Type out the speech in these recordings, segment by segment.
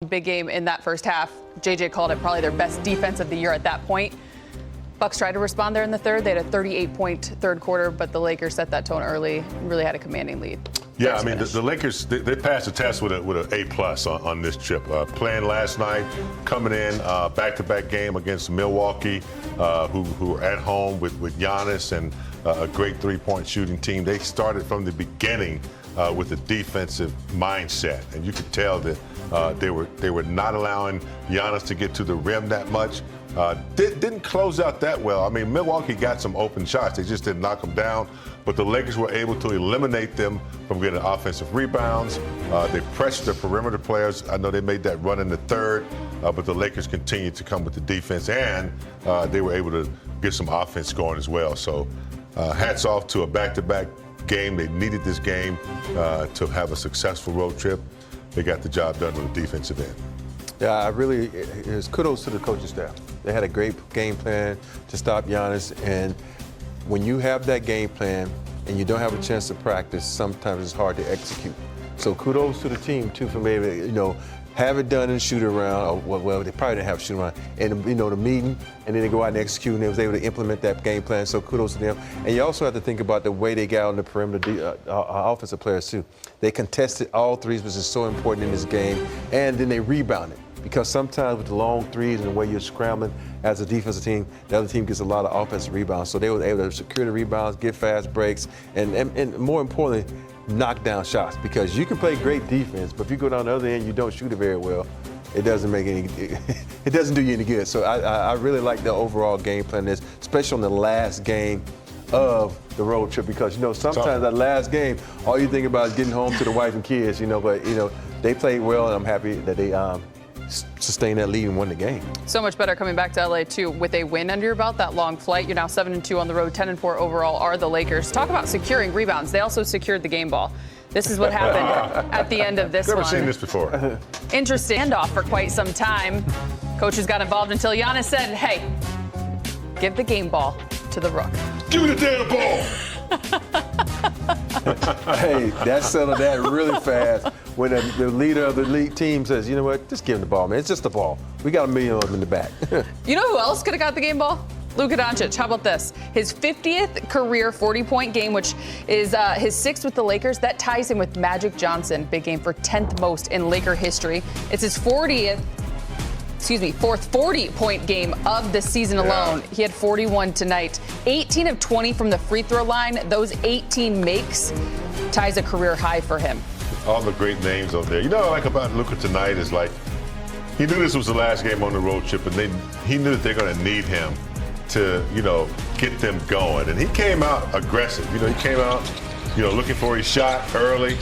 big game in that first half. JJ called it probably their best defense of the year at that point. Bucks tried to respond there in the third. They had a 38-point third quarter, but the Lakers set that tone early and really had a commanding lead. Yeah, I mean, the Lakers, they passed the test with an A+ on this trip. Playing last night, coming in, back-to-back game against Milwaukee, who are at home with Giannis and a great three-point shooting team. They started from the beginning with a defensive mindset, and you could tell that they were not allowing Giannis to get to the rim that much. Didn't close out that well. I mean, Milwaukee got some open shots. They just didn't knock them down. But the Lakers were able to eliminate them from getting offensive rebounds. They pressed the perimeter players. I know they made that run in the third, but the Lakers continued to come with the defense, and they were able to get some offense going as well. So hats off to a back-to-back game. They needed this game to have a successful road trip. They got the job done on the defensive end. Yeah, it's kudos to the coaching staff. They had a great game plan to stop Giannis, and when you have that game plan and you don't have a chance to practice, sometimes it's hard to execute. So kudos to the team too for maybe, have it done and shoot around. Well, they probably didn't have shoot around, and the meeting, and then they go out and execute, and they was able to implement that game plan. So kudos to them. And you also have to think about the way they got on the perimeter, offensive players too. They contested all threes, which is so important in this game, and then they rebounded. Because sometimes with the long threes and the way you're scrambling as a defensive team, the other team gets a lot of offensive rebounds. So they were able to secure the rebounds, get fast breaks, and more importantly, knock down shots. Because you can play great defense, but if you go down the other end, you don't shoot it very well. It doesn't it doesn't do you any good. So I really like the overall game plan, especially on the last game of the road trip, because sometimes that last game, all you think about is getting home to the wife and kids. But they played well, and I'm happy that they sustain that lead and win the game. So much better coming back to LA too with a win under your belt. That long flight, you're now 7-2 on the road, 10-4 overall are the Lakers. Talk about securing rebounds. They also secured the game ball. This is what happened at the end of this Never one. seen this before. Interesting handoff for quite some time. Coaches got involved until Giannis said, "Hey, give the game ball to the Rook." Give me the damn ball. Hey, that settled that really fast when the leader of the league team says, "You know what? Just give him the ball, man. It's just the ball. We got a million of them in the back." You know who else could have got the game ball? Luka Doncic. How about this? His 50th career 40-point game, which is his 6th with the Lakers. That ties him with Magic Johnson. Big game for 10th most in Laker history. It's his fourth 40-point game of the season alone. He had 41 tonight. 18 of 20 from the free throw line. Those 18 makes ties a career high for him. All the great names on there. You know what I like about Luka tonight is he knew this was the last game on the road trip, and he knew that they're going to need him to, get them going. And he came out aggressive. He came out, looking for his shot early.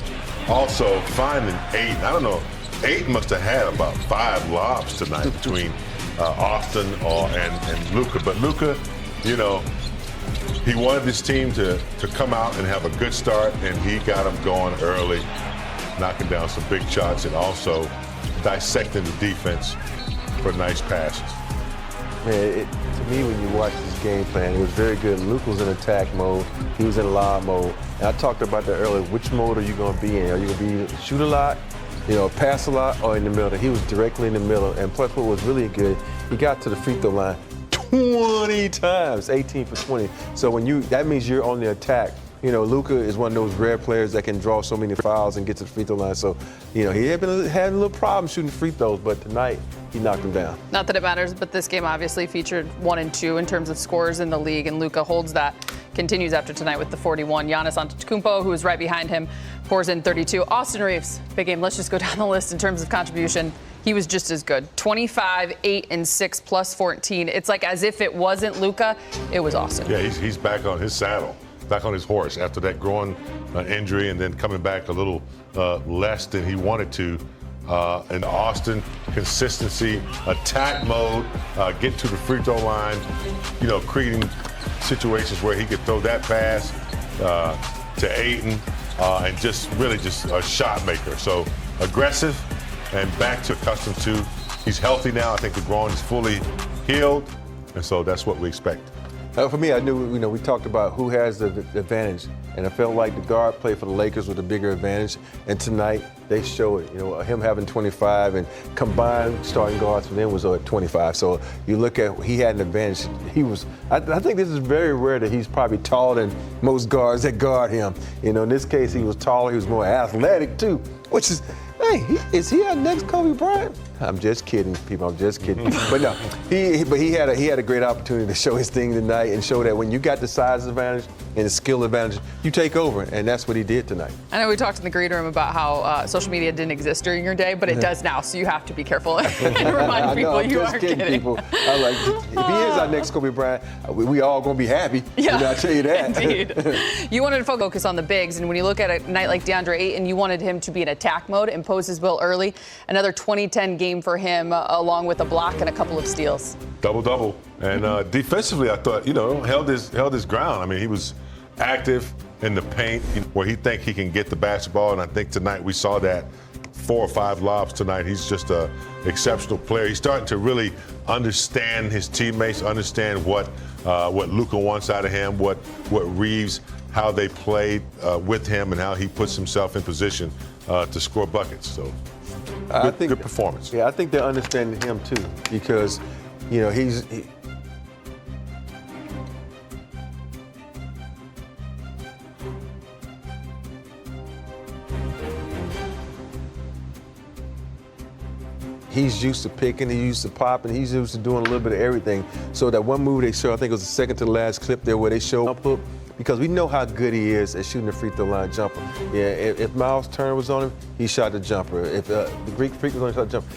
Also finding Ayton. I don't know. Ayton must have had about 5 lobs tonight between Austin and Luka. But Luka, he wanted this team to come out and have a good start, and he got them going early, knocking down some big shots and also dissecting the defense for nice passes. Man, to me, when you watch this game plan, it was very good. Luka was in attack mode. He was in lob mode. And I talked about that earlier. Which mode are you going to be in? Are you going to be shoot a lot, pass a lot, or in the middle? He was directly in the middle. And plus, what was really good, he got to the free throw line 20 times, 18 for 20. So that means you're on the attack. Luka is one of those rare players that can draw so many fouls and get to the free throw line. So, he had a little problem shooting free throws, but tonight he knocked them down. Not that it matters, but this game obviously featured 1 and 2 in terms of scores in the league, and Luka holds that. Continues after tonight with the 41. Giannis Antetokounmpo, who is right behind him, pours in 32. Austin Reaves, big game. Let's just go down the list in terms of contribution. He was just as good. 25, 8, and 6 plus 14. It's like as if it wasn't Luka, it was Austin. Yeah, he's back on his saddle. Back on his horse after that groin injury, and then coming back a little less than he wanted to. And Austin, consistency, attack mode, get to the free throw line, creating situations where he could throw that pass to Ayton, and just a shot maker. So aggressive and back to accustomed to. He's healthy now. I think the groin is fully healed, and so that's what we expect. For me, I knew, we talked about who has the advantage, and I felt like the guard play for the Lakers with a bigger advantage, and tonight they showed it. Him having 25 and combined starting guards for them was at 25. So you look at, he had an advantage. I think this is very rare that he's probably taller than most guards that guard him. In this case, he was taller, he was more athletic too, which is, hey, is he our next Kobe Bryant? I'm just kidding, people. I'm just kidding. But no, he had a great opportunity to show his thing tonight and show that when you got the size advantage and the skill advantage, you take over, and that's what he did tonight. I know we talked in the green room about how social media didn't exist during your day, but it does now, so you have to be careful and remind people you are kidding. People. I like, if he is our next Kobe Bryant, we all gonna be happy. Yeah, I tell you that. Indeed. You wanted to focus on the bigs, and when you look at a night like DeAndre Ayton, you wanted him to be in attack mode, impose his will early. Another 20-10 game for him, along with a block and a couple of steals. Double-double. And defensively, I thought, held his ground. I mean, he was active in the paint where he think he can get the basketball, and I think tonight we saw that 4 or 5 lobs tonight. He's just an exceptional player. He's starting to really understand his teammates, understand what Luka wants out of him, what Reaves, how they played with him, and how he puts himself in position to score buckets. So good performance. Yeah, I think they're understanding him too, because he's used to picking, he's used to popping, he's used to doing a little bit of everything. So that one move they showed, I think it was the second to the last clip there where they showed up hook, because we know how good he is at shooting the free throw line jumper. Yeah, if Miles Turner was on him, he shot the jumper. If the Greek Freak was on him, he shot the jumper.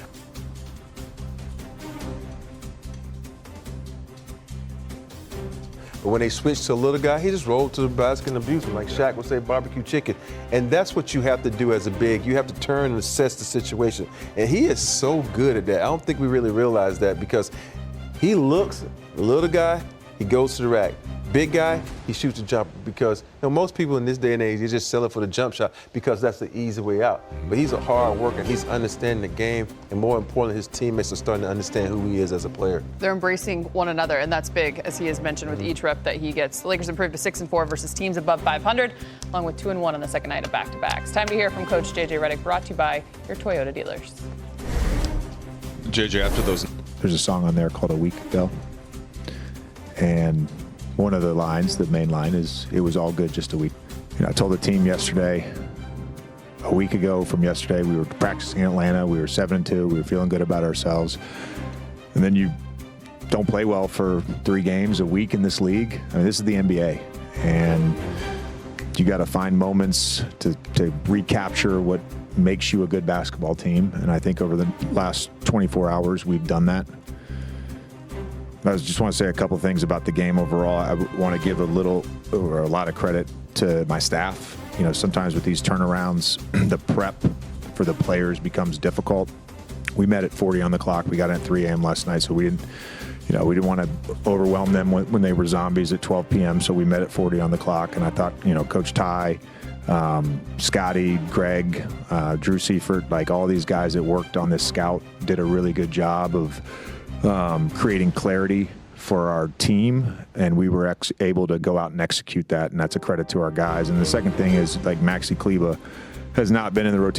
But when they switched to a little guy, he just rolled to the basket and abused him, like Shaq would say, barbecue chicken. And that's what you have to do as a big. You have to turn and assess the situation. And he is so good at that. I don't think we really realize that, because he looks, the little guy, he goes to the rack. Big guy, he shoots a jumper, because most people in this day and age, they just sell it for the jump shot because that's the easy way out. But he's a hard worker. He's understanding the game, and more importantly, his teammates are starting to understand who he is as a player. They're embracing one another, and that's big, as he has mentioned, with each rep that he gets. The Lakers improved to 6-4 versus teams above 500, along with 2-1 on the second night of back-to-backs. Time to hear from Coach JJ Redick, brought to you by your Toyota dealers. JJ, after those, there's a song on there called A Week Ago, and one of the lines, the main line, is "It was all good just a week." I told the team yesterday, a week ago from yesterday, we were practicing in Atlanta. We were 7-2. We were feeling good about ourselves. And then you don't play well for 3 games a week in this league. I mean, this is the NBA, and you got to find moments to recapture what makes you a good basketball team. And I think over the last 24 hours, we've done that. I just want to say a couple things about the game overall. I want to give a lot of credit to my staff. Sometimes with these turnarounds, the prep for the players becomes difficult. We met at 40 on the clock. We got in at 3 a.m. last night, so we didn't want to overwhelm them when they were zombies at 12 p.m. So we met at 40 on the clock, and I thought, Coach Ty, Scotty, Greg, Drew Seifert, like all these guys that worked on this scout did a really good job of creating clarity for our team, and we were able to go out and execute that, and that's a credit to our guys. And the second thing is, like, Maxi Kleba has not been in the rotation